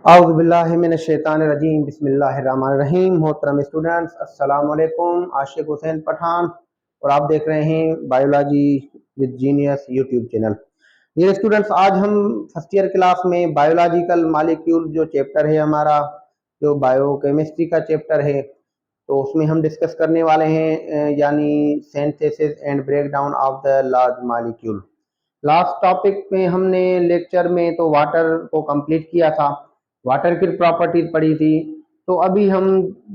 औज़ुबिल्लाहिमिनश्शैतानिर्रजीम बिस्मिल्लाहिर्रहमानिर्रहीम। मोहतरम स्टूडेंट्स, अस्सलाम वालेकुम। आशिक हुसैन पठान और आप देख रहे हैं biology with genius YouTube channel. Dear students, आज हम फर्स्ट ईयर क्लास में बायोलॉजिकल मॉलिक्यूल जो चैप्टर है हमारा, जो बायोकेमिस्ट्री का चैप्टर है, तो उसमें हम डिस्कस करने वाले हैं यानी synthesis and breakdown of the large molecule. Last topic में हमने लेक्चर में तो वाटर को कंप्लीट किया था, वाटर की प्रॉपर्टीज पढ़ी थी। तो अभी हम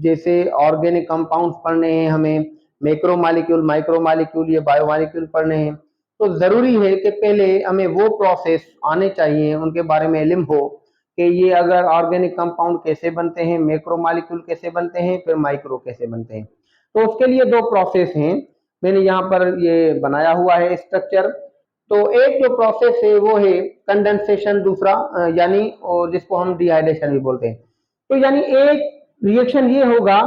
जैसे ऑर्गेनिक कंपाउंड्स पढ़ने हैं, हमें मैक्रो मॉलिक्यूल, माइक्रो मॉलिक्यूल, ये बायो मॉलिक्यूल पढ़ने हैं। तो ज़रूरी है कि पहले हमें वो प्रोसेस आने चाहिए, उनके बारे में इल्म हो कि ये अगर ऑर्गेनिक कंपाउंड कैसे बनते हैं, मैक्रो मॉलिक्यूल कैसे बनते हैं, फिर माइक्रो कैसे बनते हैं। तो उसके लिए दो प्रोसेस हैं, मैंने यहाँ पर ये बनाया हुआ है स्ट्रक्चर। तो एक जो प्रोसेस है वो है कंडेंसेशन, दूसरा यानी और जिसको हम डिहाइड्रेशन भी बोलते हैं। तो यानी एक रिएक्शन ये होगा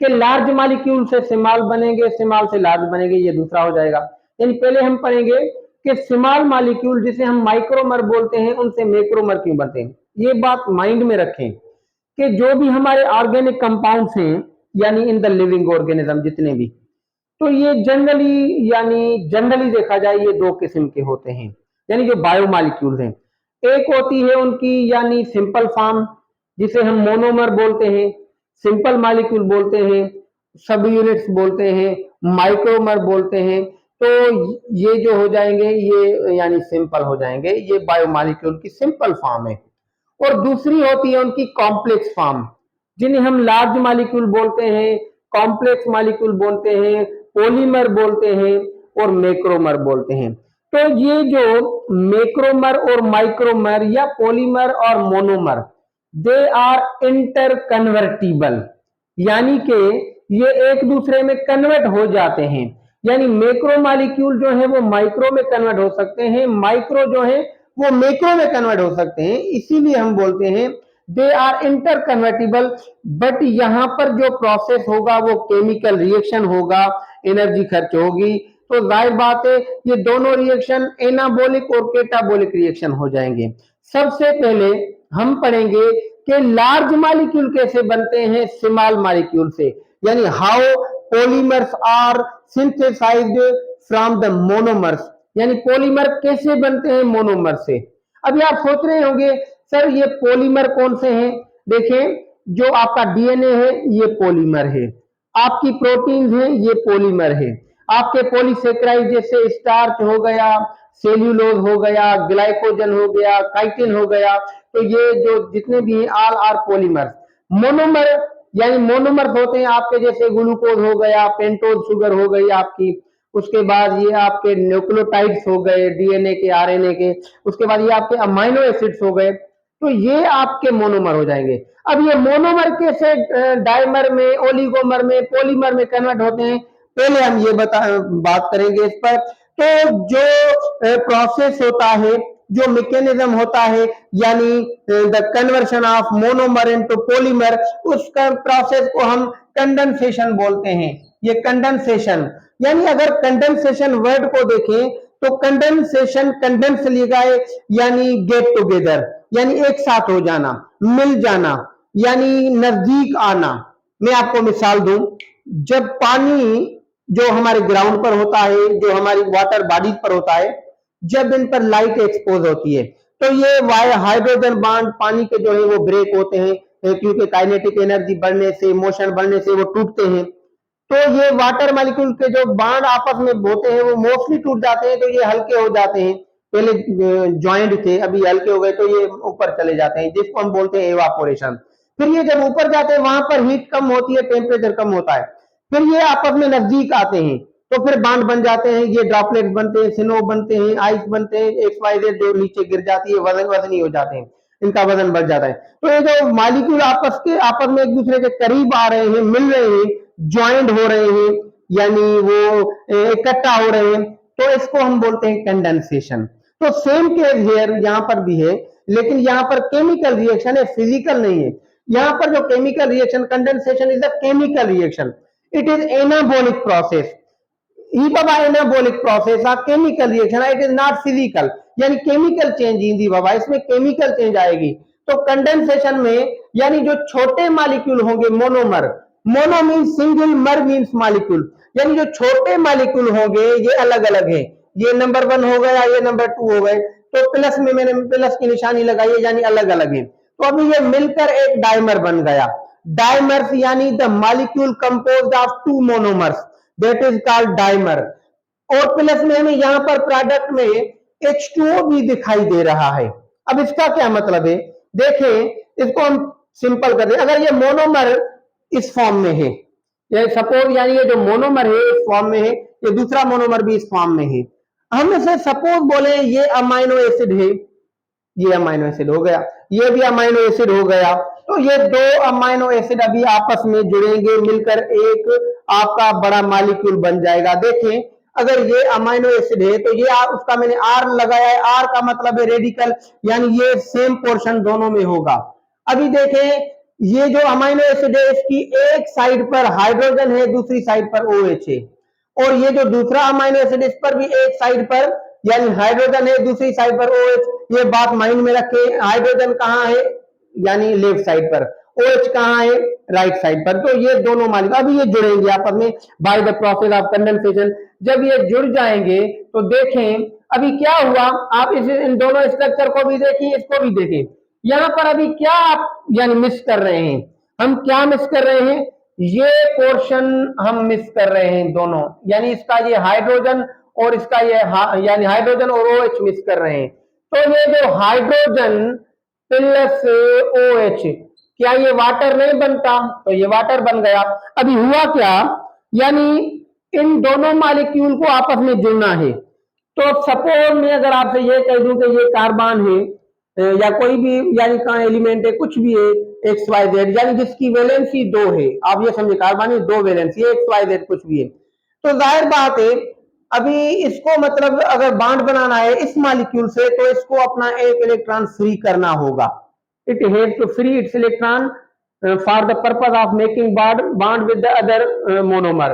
कि लार्ज मॉलिक्यूल से स्मॉल बनेंगे, स्मॉल से लार्ज बनेंगे, ये दूसरा हो जाएगा। यानी पहले हम पढ़ेंगे कि स्मॉल मॉलिक्यूल जिसे हम माइक्रोमर बोलते हैं उनसे मैक्रोमर क्यों बनते हैं। ये बात माइंड में रखें कि जो भी हमारे ऑर्गेनिक कंपाउंड्स हैं यानी इन द लिविंग ऑर्गेनिज्म जितने भी, तो ये जनरली देखा जाए ये दो किस्म के होते हैं, यानी जो बायोमॉलिक्यूल्स हैं। एक होती है उनकी यानी सिंपल फॉर्म जिसे हम मोनोमर बोलते हैं, सिंपल मॉलिक्यूल बोलते हैं, सब यूनिट्स बोलते हैं, माइक्रोमर बोलते हैं। तो ये जो हो जाएंगे ये यानी सिंपल हो जाएंगे, ये बायोमॉलिक्यूल की सिंपल फॉर्म है। और दूसरी होती है उनकी कॉम्प्लेक्स फॉर्म, जिन्हें हम लार्ज मॉलिक्यूल बोलते हैं, कॉम्प्लेक्स मॉलिक्यूल बोलते हैं, पॉलीमर बोलते हैं और मैक्रोमर बोलते हैं। तो ये जो मैक्रोमर और माइक्रोमर या पॉलीमर और monomer, they are interconvertible, यानी कि ये एक दूसरे में कन्वर्ट हो जाते हैं। यानी मैक्रो मॉलिक्यूल जो है वो माइक्रो में कन्वर्ट हो सकते हैं, माइक्रो जो है वो मैक्रो में कन्वर्ट हो सकते हैं। इसीलिए हम बोलते हैं they are interconvertible. But यहाँ पर जो प्रोसेस होगा वो केमिकल रिएक्शन होगा, एनर्जी खर्च होगी। तो जाहिर बात है ये दोनों रिएक्शन एनाबॉलिक और केटाबॉलिक रिएक्शन हो जाएंगे। सबसे पहले हम पढ़ेंगे कि लार्ज मॉलिक्यूल कैसे बनते हैं स्मॉल मॉलिक्यूल से, यानी how polymers are synthesised from the monomers, यानी पॉलीमर कैसे बनते हैं मोनोमर से। अभी आप सोच रहे होंगे सर ये पॉलीमर कौन से हैं। देखें, जो आपका डीएनए है ये पॉलीमर है, आपकी प्रोटीन है ये पॉलीमर है, आपके पॉलीसेकेराइड जैसे स्टार्च हो गया, सेल्यूलोज हो गया, ग्लाइकोजन हो गया, काइटिन हो गया, तो ये जो जितने भी ऑल आर पॉलीमर। मोनोमर यानी मोनोमर्स होते हैं आपके जैसे ग्लूकोज हो गया, पेंटोज शुगर हो गई आपकी, उसके बाद ये आपके न्यूक्लियोटाइड्स हो गए डीएनए के, आरएनए के, उसके बाद ये आपके अमाइनो एसिड्स हो गए। तो ये आपके मोनोमर हो जाएंगे। अब ये मोनोमर कैसे डाइमर में, ओलिगोमर में, पॉलीमर में कन्वर्ट होते हैं, पहले हम ये बात करेंगे इस पर। तो जो प्रोसेस होता है, जो मैकेनिज्म होता है, यानी the conversion of monomer into polymer, उस प्रोसेस को हम कंडेंसेशन बोलते हैं। ये कंडेंसेशन यानी अगर कंडेंसेशन वर्ड को देखें तो कंडेंसेशन, कंडेंस लिखा है यानी गेट टुगेदर, यानी एक साथ हो जाना, मिल जाना, यानी नजदीक आना। मैं आपको मिसाल दूं, जब पानी जो हमारे ग्राउंड पर होता है, जो हमारी वाटर बॉडीज पर होता है, जब इन पर लाइट एक्सपोज होती है तो ये हाइड्रोजन बॉन्ड पानी के जो है वो ब्रेक होते हैं, क्योंकि काइनेटिक एनर्जी बढ़ने से, मोशन बढ़ने से वो टूटते हैं। तो ये वाटर मॉलिक्यूल के जो बॉन्ड आपस में होते हैं वो मोस्टली टूट जाते हैं, तो ये हल्के हो जाते हैं। पहले ज्वाइंट थे, अभी हल्के हो गए तो ये ऊपर चले जाते हैं, जिसको हम बोलते हैं एवापोरेशन। फिर ये जब ऊपर जाते हैं वहां पर हीट कम होती है, टेम्परेचर कम होता है, फिर ये आपस में नजदीक आते हैं, तो फिर बांड बन जाते हैं, ये ड्रॉपलेट बनते हैं, स्नो बनते हैं, आइस बनते हैं, XYZ जो नीचे गिर जाती है, वजनी हो जाते हैं, इनका वजन बढ़ जाता है। तो ये जो मॉलिक्यूल आपस में एक दूसरे के करीब आ रहे हैं, मिल रहे हैं, ज्वाइंट हो रहे हैं, यानी वो इकट्ठा हो रहे हैं, तो इसको हम बोलते हैं कंडेंसेशन। तो सेम केस हियर यहाँ पर भी है, लेकिन यहाँ पर केमिकल रिएक्शन है, फिजिकल नहीं है। यहाँ पर जो chemical reaction, condensation is a chemical reaction, it is anabolic process. बाबा anabolic process a chemical reaction, it is not physical, यानी केमिकल चेंज इन दी बाबा, इसमें केमिकल चेंज आएगी। तो कंडेंसेशन में यानी जो छोटे मॉलिक्यूल होंगे मोनोमर, मोनो मीन्स सिंगल, मर मीन्स मॉलिक्यूल, यानी जो छोटे मॉलिक्यूल होंगे ये अलग अलग है, ये नंबर 1 हो गया, ये नंबर 2 हो गए, तो प्लस में मैंने प्लस की निशानी लगाई है यानी अलग अलग है। तो अभी ये मिलकर एक डाइमर बन गया। डाइमर्स यानी the molecule composed of 2 monomers, that is called dimer. और प्लस में हमें यहां पर प्रोडक्ट में H2O भी दिखाई दे रहा है। अब इसका क्या मतलब है, देखें इसको हम सिंपल कर दें। अगर ये मोनोमर इस फॉर्म में है, ये सपोज यानी ये जो मोनोमर है इस फॉर्म में है, ये दूसरा मोनोमर भी इस फॉर्म में है, हम इसे सपोज बोले ये अमाइनो एसिड है, ये अमाइनो एसिड हो गया, ये भी अमाइनो एसिड हो गया, तो ये दो अमाइनो एसिड अभी आपस में जुड़ेंगे, मिलकर एक आपका बड़ा मॉलिक्यूल बन जाएगा। देखें अगर ये अमाइनो एसिड है तो ये उसका मैंने आर लगाया है, आर का मतलब है रेडिकल, यानी ये सेम पोर्शन दोनों में होगा। अभी देखें ये जो अमाइनो एसिड है इसकी एक साइड पर हाइड्रोजन है, दूसरी साइड पर OH है, और ये जो दूसरा अमाइनो एसिड इस पर भी एक साइड पर यानी हाइड्रोजन है, दूसरी साइड पर OH। ये बात माइंड में रखें, हाइड्रोजन कहाँ है यानी लेफ्ट साइड पर, OH कहाँ है राइट साइड पर। तो ये दोनों मॉलिक्यूल अभी ये जुड़ेंगे आपस में by the process of condensation. जब ये जुड़ जाएंगे तो देखें अभी क्या हुआ, आप इन दोनों स्ट्रक्चर को भी देखिए, इसको भी देखें। यहां पर अभी क्या आप यानी मिस कर रहे हैं, हम क्या मिस कर रहे हैं, ये पोर्शन हम मिस कर रहे हैं दोनों, यानी इसका ये हाइड्रोजन और इसका ये यानी हाइड्रोजन और OH मिस कर रहे हैं। तो ये जो हाइड्रोजन प्लस OH, क्या ये वाटर नहीं बनता, तो ये वाटर बन गया। अभी हुआ क्या, यानी इन दोनों मॉलिक्यूल को आपस में जुड़ना है। तो सपोज मैं अगर आपसे ये कह दूं कि ये कार्बन है या कोई भी यानी कहाँ एलिमेंट है, कुछ भी है XYZ, यानी जिसकी वैलेंसी 2 है, आप ये समझे कार्बन है 2 वैलेंसी है, XYZ कुछ भी है, तो जाहिर बात है अभी इसको मतलब अगर बॉन्ड बनाना है इस मॉलिक्यूल से तो इसको अपना एक इलेक्ट्रॉन फ्री करना होगा। It has to free its electron for the purpose of making bond with the other monomer.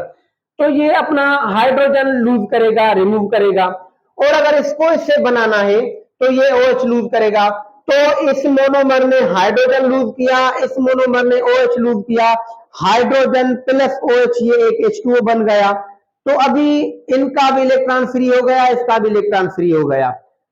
तो ये अपना हाइड्रोजन लूज करेगा, रिमूव करेगा, और अगर इसको इससे बनाना है तो ये OH लूज करेगा। तो इस मोनोमर ने हाइड्रोजन लूज किया, इस मोनोमर ने OH लूज किया, हाइड्रोजन प्लस OH ये एक H2O बन गया। तो अभी इनका भी इलेक्ट्रॉन फ्री हो गया, इसका भी इलेक्ट्रॉन फ्री हो गया,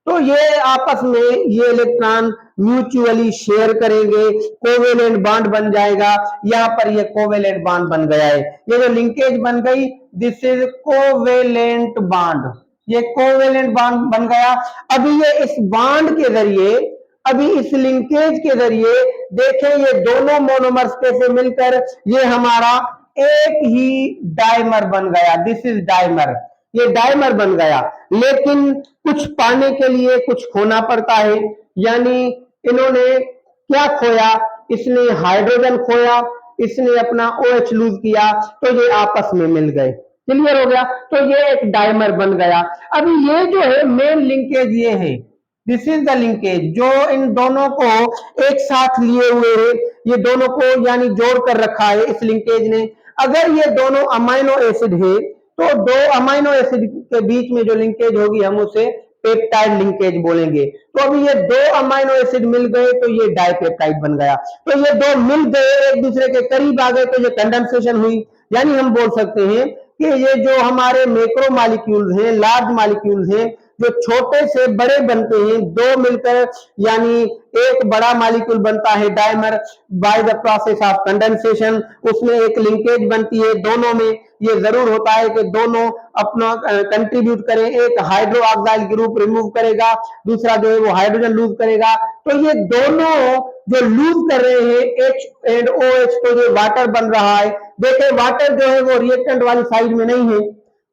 तो ये आपस में ये इलेक्ट्रॉन म्यूचुअली शेयर करेंगे, कोवेलेंट बॉन्ड बन जाएगा। यहाँ पर ये कोवेलेंट बॉन्ड बन गया है, ये जो लिंकेज बन गई दिस इज कोवेलेंट बॉन्ड, ये कोवेलेंट बॉन्ड बन गया। अभी ये इस बॉन्ड के जरिए, अभी इस लिंकेज के जरिए देखें ये दोनों मोनोमर्स कैसे मिलकर ये हमारा एक ही डाइमर बन गया, दिस इज डाइमर, ये डाइमर बन गया। लेकिन कुछ पाने के लिए कुछ खोना पड़ता है, यानी इन्होंने क्या खोया, इसने हाइड्रोजन खोया, इसने अपना OH लूज किया, तो ये आपस में मिल गए, क्लियर हो गया, तो ये एक डाइमर बन गया। अभी ये जो है मेन लिंकेज ये है, दिस इज द लिंकेज जो इन दोनों को एक साथ लिए हुए है, ये दोनों को यानी जोड़ कर रखा है इस लिंकेज ने। अगर ये दोनों अमाइनो एसिड है तो दो अमाइनो एसिड के बीच में जो लिंकेज होगी हम उसे पेप्टाइड लिंकेज बोलेंगे। तो अभी ये दो अमाइनो एसिड मिल गए तो ये डाइपेप्टाइड बन गया, तो ये दो मिल गए एक दूसरे के करीब आ गए तो ये कंडेंसेशन हुई। यानी हम बोल सकते हैं कि ये जो हमारे मैक्रो मॉलिक्यूल्स हैं, लार्ज मॉलिक्यूल्स हैं, जो छोटे से बड़े बनते हैं, दो मिलकर यानी एक बड़ा मॉलिक्यूल बनता है dimer by the process of condensation, उसमें एक लिंकेज बनती है दोनों में। ये जरूर होता है कि दोनों अपना कंट्रीब्यूट करें, एक हाइड्रो ऑक्साइड ग्रुप रिमूव करेगा, दूसरा जो है वो हाइड्रोजन लूज करेगा। तो ये दोनों जो लूज कर रहे हैं H एंड OH, तो जो वाटर बन रहा है, देखिए वाटर जो है वो रिएक्टेंट वाली साइड में नहीं है,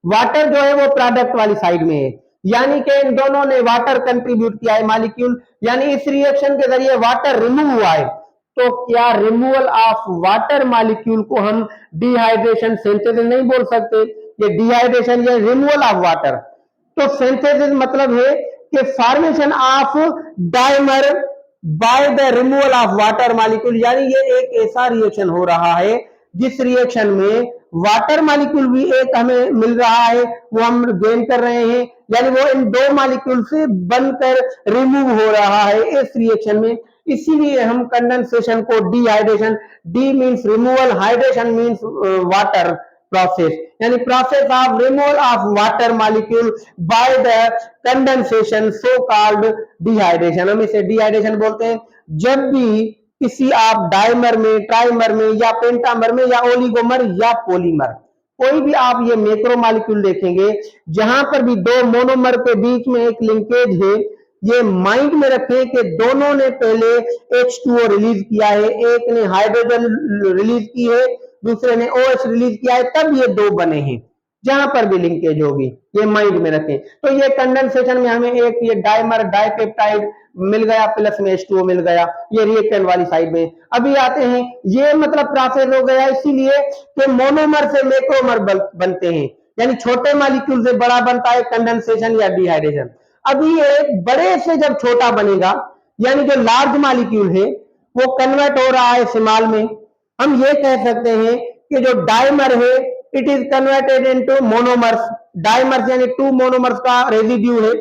वाटर जो है वो प्रोडक्ट वाली साइड में है, यानी कि इन दोनों ने वाटर कंट्रीब्यूट किया है मॉलिक्यूल, यानी इस रिएक्शन के जरिए वाटर रिमूव हुआ है। तो क्या रिमूवल ऑफ वाटर मॉलिक्यूल को हम डिहाइड्रेशन सिंथेसिस नहीं बोल सकते, ये डिहाइड्रेशन या रिमूवल ऑफ वाटर। तो सिंथेसिस मतलब है कि formation of dimer by the removal of water molecule, यानी ये एक ऐसा रिएक्शन हो रहा है जिस रिएक्शन में वाटर मॉलिक्यूल भी एक हमें मिल रहा है, वो हम गेन कर रहे हैं, यानी वो इन दो मॉलिक्यूल से बनकर रिमूव हो रहा है इस रिएक्शन में। इसीलिए हम कंडेंसेशन को dehydration, D means removal, hydration means water process, यानी process of removal of water molecule by the condensation, so called dehydration. हम इसे डिहाइड्रेशन बोलते हैं। जब भी किसी आप डाइमर में, ट्राइमर में या पेंटामर में या ओलिगोमर या पॉलीमर, कोई भी आप ये मैक्रो मॉलिक्यूल देखेंगे, जहां पर भी दो मोनोमर के बीच में एक लिंकेज है, ये माइंड में रखें कि दोनों ने पहले H2O रिलीज किया है, एक ने हाइड्रोजन रिलीज की है, दूसरे ने OH रिलीज किया है, तब ये दो बने हैं। जहां पर भी लिंकेज होगी ये माइंड में रखें। तो ये कंडेंसेशन में हमें एक ये डाइमर डाइपेप्टाइड मिल गया, प्लस में H2O मिल गया, ये रिएक्टेंट वाली साइड में। अभी आते हैं, ये मतलब प्रोसेस हो गया इसीलिए कि मोनोमर से मैक्रोमर बनते हैं, यानी छोटे मॉलिक्यूल से बड़ा बनता है कंडेंसेशन या डिहाइड्रेशन। अभी ये बड़े से जब छोटा बनेगा, यानी जो लार्ज मॉलिक्यूल है वो कन्वर्ट हो रहा है स्मॉल में। हम ये कह सकते हैं कि जो डाइमर है it is converted into monomers. Dimers यानी टू मोनोमर्स का रेजिड्यू है,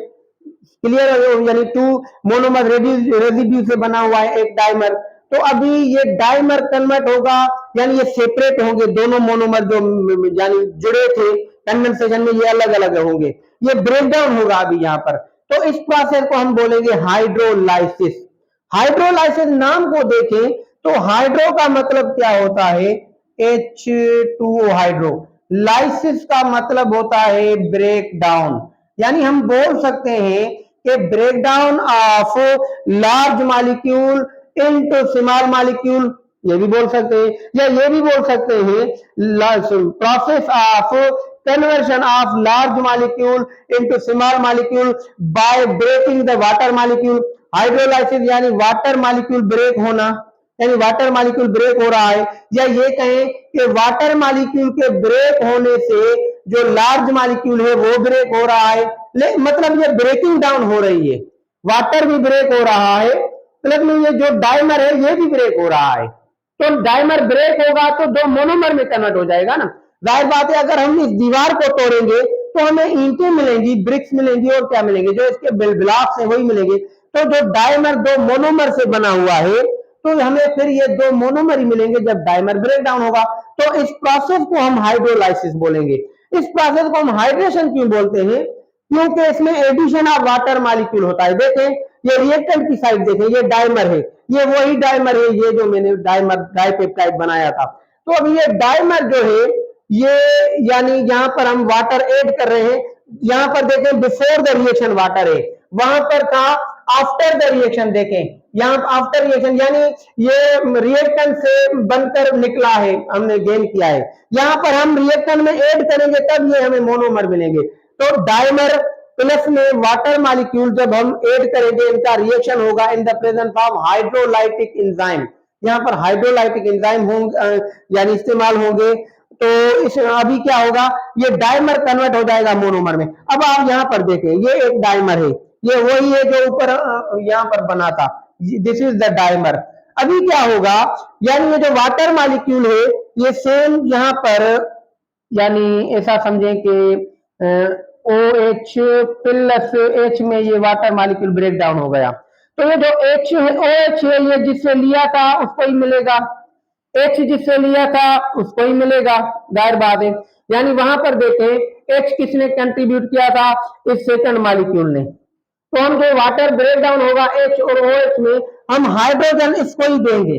क्लियर, यानी टू मोनोमर रेजिड्यू से बना हुआ है एक डाइमर। तो अभी ये डाइमर कन्वर्ट होगा, यानी ये सेपरेट होंगे दोनों मोनोमर जो यानी जुड़े थे कंडेंसेशन में, ये अलग अलग होंगे, ये ब्रेकडाउन होगा अभी यहाँ पर। तो इस प्रोसेस को हम बोलेंगे हाइड्रोलाइसिस। हाइड्रोलाइसिस नाम को देखें तो हाइड्रो का मतलब क्या होता है, H2O हाइड्रो। लाइसिस का मतलब होता है ब्रेक डाउन, यानी हम बोल सकते हैं कि breakdown of large molecule into small molecule, ये भी बोल सकते हैं, या ये भी बोल सकते हैं process of conversion of large molecule into small molecule by breaking the water molecule. Hydrolysis यानी वाटर मॉलिक्यूल ब्रेक होना, यानी वाटर मॉलिक्यूल ब्रेक हो रहा है, या ये कहें कि वाटर मॉलिक्यूल के ब्रेक होने से जो लार्ज मॉलिक्यूल है वो ब्रेक हो रहा है, मतलब ये ब्रेकिंग डाउन हो रही है, वाटर भी ब्रेक हो रहा है, प्लस में ये जो डाइमर है ये भी ब्रेक हो रहा है। तो डाइमर ब्रेक होगा तो दो मोनोमर में कन्वर्ट हो जाएगा ना। जाहिर बात है अगर हम इस दीवार को तोड़ेंगे तो हमें ईंटें मिलेंगी, ब्रिक्स मिलेंगी, और क्या मिलेंगे, जो इसके ब्लॉक्स हैं वही मिलेंगे। तो जो डाइमर दो मोनोमर से बना हुआ है तो हमें फिर ये दो मोनोमर ही मिलेंगे जब डाइमर ब्रेक डाउन होगा। तो इस प्रोसेस को हम हाइड्रोलाइसिस बोलेंगे। इस प्रोसेस को हम हाइड्रेशन क्यों बोलते हैं, क्योंकि इसमें एडिशन ऑफ वाटर मॉलिक्यूल होता है। देखें ये रिएक्टेंट की साइड देखें, ये डाइमर है, ये वही डाइमर है ये जो मैंने डाइमर डाइपेप्टाइड बनाया था। तो अब ये डाइमर जो है ये, यानी यहाँ पर हम वाटर ऐड कर रहे हैं, यहाँ पर देखें बिफोर द रिएक्शन वाटर है, वहां पर था आफ्टर द रिएक्शन। देखें यहाँ आफ्टर रिएक्शन, यानी ये रिएक्टेंट से बनकर निकला है, हमने गेन किया है। यहाँ पर हम रिएक्टेंट में ऐड करेंगे तब ये हमें मोनोमर मिलेंगे। तो डाइमर प्लस में वाटर मॉलिक्यूल जब हम ऐड करेंगे इनका रिएक्शन होगा in the presence of hydrolytic enzyme. यहाँ पर हाइड्रोलाइटिक एंजाइम होंगे, यानी इस्तेमाल होंगे। तो इस अभी क्या होगा, ये डाइमर कन्वर्ट हो जाएगा मोनोमर में। अब आप यहाँ पर देखें ये एक डाइमर है, ये वही है जो ऊपर यहाँ पर बना था, दिस इज द डाइमर। अभी क्या होगा, यानी ये जो वाटर मॉलिक्यूल है ये सेम यहाँ पर, यानी ऐसा समझें कि OH प्लस H में ये वाटर मॉलिक्यूल ब्रेक डाउन हो गया। तो ये जो H है, OH है, ये जिससे लिया था उसको ही मिलेगा, H जिससे लिया था उसको ही मिलेगा, जाहिर बात है। यानी वहां पर देखें H किसने कंट्रीब्यूट किया था, इस सेकंड मॉलिक्यूल ने। तो हम जो वाटर ब्रेक डाउन होगा H और OH में, हम हाइड्रोजन इसको ही देंगे,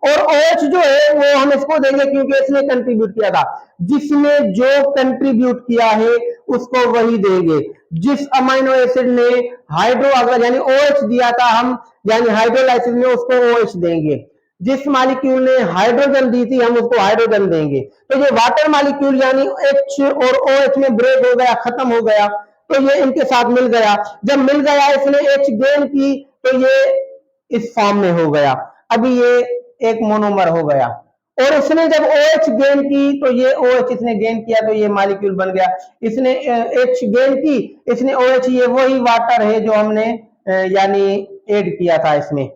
और OH जो है वो हम इसको देंगे क्योंकि इसने कंट्रीब्यूट किया था। जिसने जो कंट्रीब्यूट किया है उसको वही देंगे। जिस अमीनो एसिड ने हाइड्रो अगर यानी OH दिया था हम, यानी हाइड्रोलाइसिस में, उसको OH देंगे। जिस मॉलिक्यूल ने हाइड्रोजन दी थी हम उसको हाइड्रोजन देंगे। तो ये वाटर मॉलिक्यूल यानी H और OH में ब्रेक हो गया, खत्म हो गया, तो ये इनके साथ मिल गया। जब मिल गया इसने H गेन की तो ये इस फॉर्म में हो गया, अभी ये एक मोनोमर हो गया। और इसने जब OH गेन की तो ये OH इसने गेन किया तो ये मॉलिक्यूल बन गया। इसने H गेन की, इसने OH, ये वही वाटर है जो हमने यानी ऐड किया था इसमें,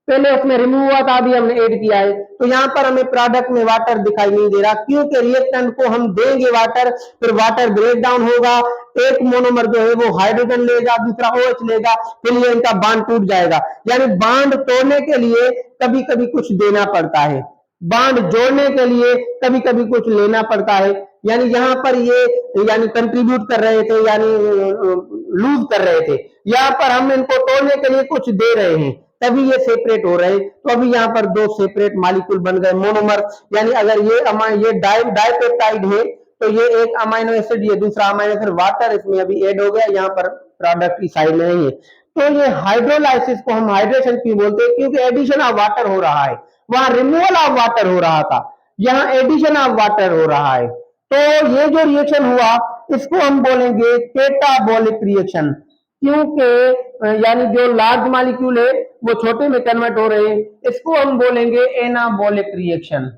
पहले उसमें रिमूव हुआ था, अभी हमने ऐड किया है। तो यहाँ पर हमें प्रोडक्ट में वाटर दिखाई नहीं दे रहा, क्योंकि रिएक्टेंट को हम देंगे वाटर, फिर वाटर ब्रेक डाउन होगा, एक मोनोमर जो है वो हाइड्रोजन लेगा, दूसरा OH लेगा, फिर ये इनका बांड टूट जाएगा। यानी बांड तोड़ने के लिए कभी कभी कुछ देना पड़ता है, बांड जोड़ने के लिए कभी कभी कुछ लेना पड़ता है। यानी यहाँ पर ये यानी कंट्रीब्यूट कर रहे थे, यानी लूज कर रहे थे, यहाँ पर हम इनको तोड़ने के लिए कुछ दे रहे हैं, तभी ये सेपरेट हो रहे हैं। तो अभी यहाँ पर दो सेपरेट मॉलिक्यूल बन गए मोनोमर। यानी अगर ये डाइपेप्टाइड है तो ये एक अमाइनो एसिड, ये दूसरा अमाइनो एसिड, वाटर इसमें अभी ऐड हो गया, यहाँ पर प्रोडक्ट की साइड में नहीं है। तो ये हाइड्रोलाइसिस को हम हाइड्रेशन क्यों बोलते हैं? क्योंकि एडिशन ऑफ वाटर हो रहा है, वहां रिमूवल ऑफ वाटर हो रहा था, यहाँ एडिशन ऑफ वाटर हो रहा है। तो ये जो रिएक्शन हुआ इसको हम बोलेंगे कैटाबॉलिक रिएक्शन, क्योंकि यानी जो लार्ज मॉलिक्यूल है वो छोटे में कन्वर्ट हो रहे हैं, इसको हम बोलेंगे एनाबॉलिक रिएक्शन,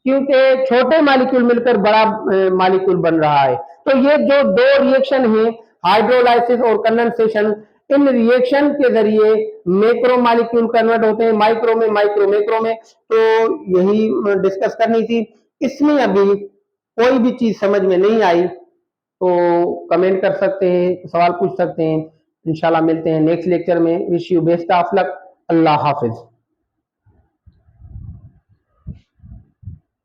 क्योंकि छोटे मॉलिक्यूल मिलकर बड़ा मॉलिक्यूल बन रहा है। तो ये जो दो रिएक्शन है, हाइड्रोलाइसिस और कंडेंसेशन, इन रिएक्शन के जरिए मैक्रो मॉलिक्यूल कन्वर्ट होते हैं माइक्रो में, मैक्रो में। तो यही डिस्कस करनी थी। इसमें अभी कोई भी चीज समझ में नहीं आई तो कमेंट कर सकते हैं, सवाल पूछ सकते हैं। इंशाल्लाह मिलते हैं नेक्स्ट लेक्चर में। Wish you best of luck. Allah Hafiz.